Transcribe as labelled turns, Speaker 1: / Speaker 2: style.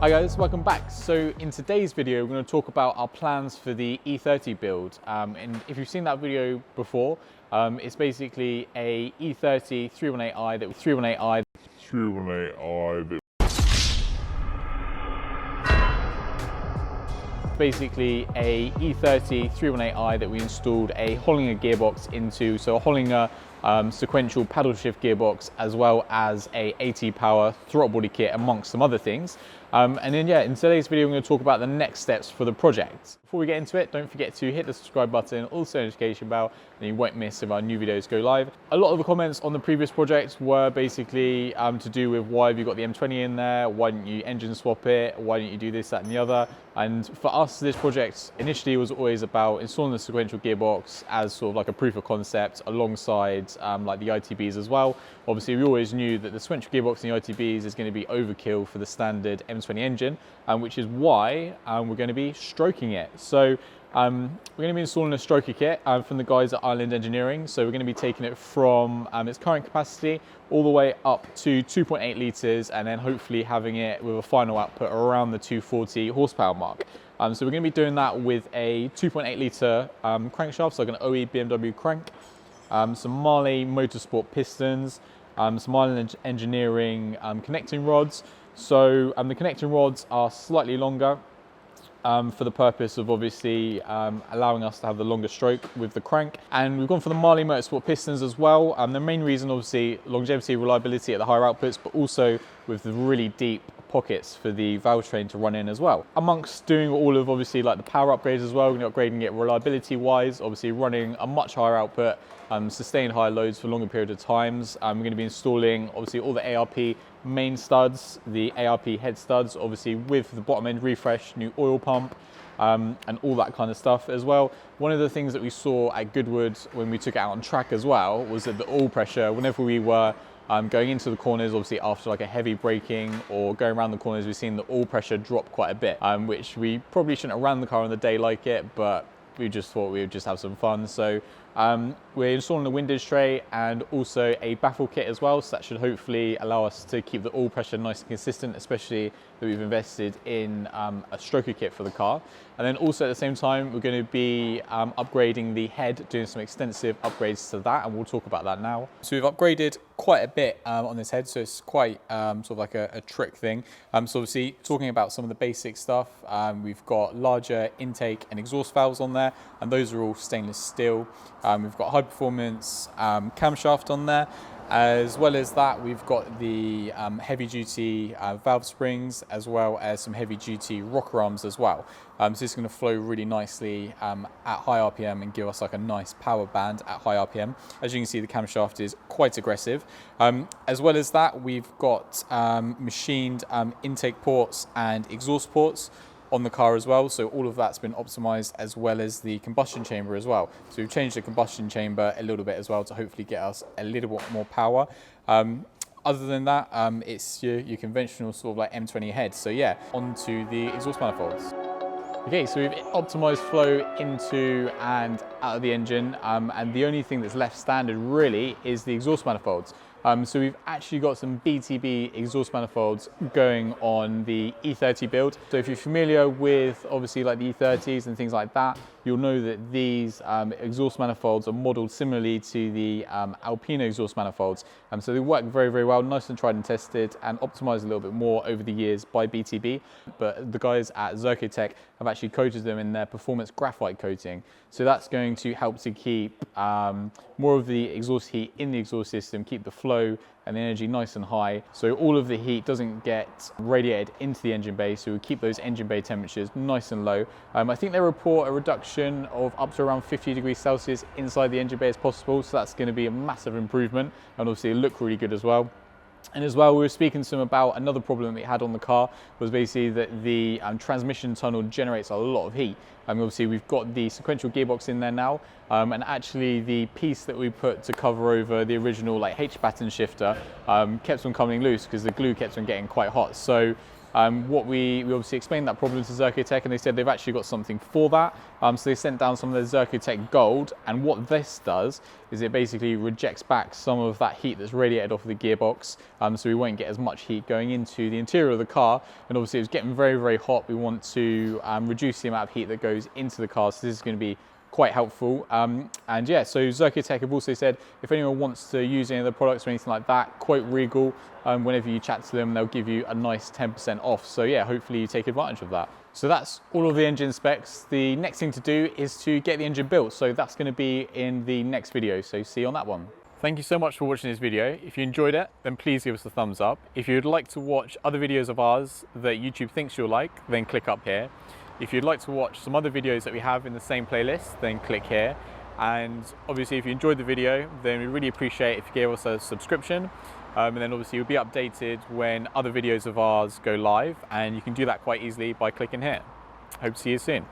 Speaker 1: Hi guys, welcome back. So in today's video, we're going to talk about our plans for the E30 build. And if you've seen that video before, it's basically a E30 318i basically a E30 318i that we installed a Holinger gearbox into. So a Holinger sequential paddle shift gearbox, as well as a AT power throttle body kit, amongst some other things. And then in today's video, I'm going to talk about the next steps for the project. Before we get into it, don't forget to hit the subscribe button, also notification bell, and you won't miss if our new videos go live. A lot of the comments on the previous project were basically to do with why have you got the M20 in there, why didn't you engine swap it, why didn't you do this, that and the other. And for us, this project initially was always about installing the sequential gearbox as sort of like a proof of concept alongside like the ITBs as well. Obviously, we always knew that the sequential gearbox and the ITBs is going to be overkill for the standard M20 engine, which is why we're going to be stroking it. So we're going to be installing a stroker kit from the guys at Island Engineering. So we're going to be taking it from its current capacity all the way up to 2.8 litres, and then hopefully having it with a final output around the 240 horsepower mark. So we're going to be doing that with a 2.8 litre crankshaft, so like an OE BMW crank, some Marley Motorsport pistons, some Island Engineering connecting rods. So the connecting rods are slightly longer for the purpose of obviously allowing us to have the longer stroke with the crank. And we've gone for the Marley Motorsport pistons as well. The main reason, obviously, longevity, reliability at the higher outputs, but also with the really deep pockets for the valve train to run in as well. Amongst doing all of obviously like the power upgrades as well, we're going to be upgrading it reliability wise, obviously running a much higher output, sustained higher loads for longer period of times. We're going to be installing obviously all the ARP main studs, the ARP head studs, obviously with the bottom end refresh, new oil pump, and all that kind of stuff as well. One of the things that we saw at Goodwood when we took it out on track as well was that the oil pressure, whenever we were going into the corners, obviously after like a heavy braking or going around the corners, we've seen the oil pressure drop quite a bit, which we probably shouldn't have ran the car on the day like it, but we just thought we would just have some fun. So we're installing a windage tray and also a baffle kit as well, so that should hopefully allow us to keep the oil pressure nice and consistent, especially that we've invested in a stroker kit for the car. And then also at the same time, we're going to be upgrading the head, doing some extensive upgrades to that, and we'll talk about that now. So we've upgraded quite a bit on this head, so it's quite sort of like a trick thing. So obviously talking about some of the basic stuff, we've got larger intake and exhaust valves on there, and those are all stainless steel. We've got high performance camshaft on there. As well as that, we've got the heavy duty valve springs, as well as some heavy duty rocker arms as well. So it's going to flow really nicely at high RPM and give us like a nice power band at high RPM. As you can see, the camshaft is quite aggressive. As well as that, we've got machined intake ports and exhaust ports on the car as well, so all of that's been optimized, as well as the combustion chamber as well. So we've changed the combustion chamber a little bit as well to hopefully get us a little bit more power. Other than that, it's your conventional sort of like M20 head. So yeah, onto the exhaust manifolds. Okay, so we've optimized flow into and out of the engine, and the only thing that's left standard really is the exhaust manifolds. So we've actually got some BTB exhaust manifolds going on the E30 build. So if you're familiar with obviously like the E30s and things like that, you'll know that these exhaust manifolds are modeled similarly to the Alpina exhaust manifolds. So they work very, very well, nice and tried and tested, and optimized a little bit more over the years by BTB. But the guys at Zerkotech have actually coated them in their performance graphite coating. So that's going to help to keep more of the exhaust heat in the exhaust system, keep the flow and the energy nice and high, so all of the heat doesn't get radiated into the engine bay, so we keep those engine bay temperatures nice and low. I think they report a reduction of up to around 50 degrees Celsius inside the engine bay as possible, so that's going to be a massive improvement, and obviously it look really good as well. And as well, we were speaking to them about another problem we had on the car, was basically that the transmission tunnel generates a lot of heat. Obviously we've got the sequential gearbox in there now, and actually the piece that we put to cover over the original like H pattern shifter kept on coming loose because the glue kept on getting quite hot. So We obviously explained that problem to Zerkotech, and they said they've actually got something for that. So they sent down some of their Zerkotech Gold, and what this does is it basically rejects back some of that heat that's radiated off of the gearbox, so we won't get as much heat going into the interior of the car. And obviously it's getting very, very hot. We want to reduce the amount of heat that goes into the car, so this is going to be quite helpful. And yeah, so Zerkotech have also said if anyone wants to use any of the products or anything like that, quote Regal. Whenever you chat to them, they'll give you a nice 10% off. So yeah, hopefully you take advantage of that. So that's all of the engine specs. The next thing to do is to get the engine built. So that's going to be in the next video. So see you on that one. Thank you so much for watching this video. If you enjoyed it, then please give us a thumbs up. If you'd like to watch other videos of ours that YouTube thinks you'll like, then click up here. If you'd like to watch some other videos that we have in the same playlist, then click here. And obviously if you enjoyed the video, then we really appreciate if you gave us a subscription. And then obviously you'll be updated when other videos of ours go live, and you can do that quite easily by clicking here. Hope to see you soon.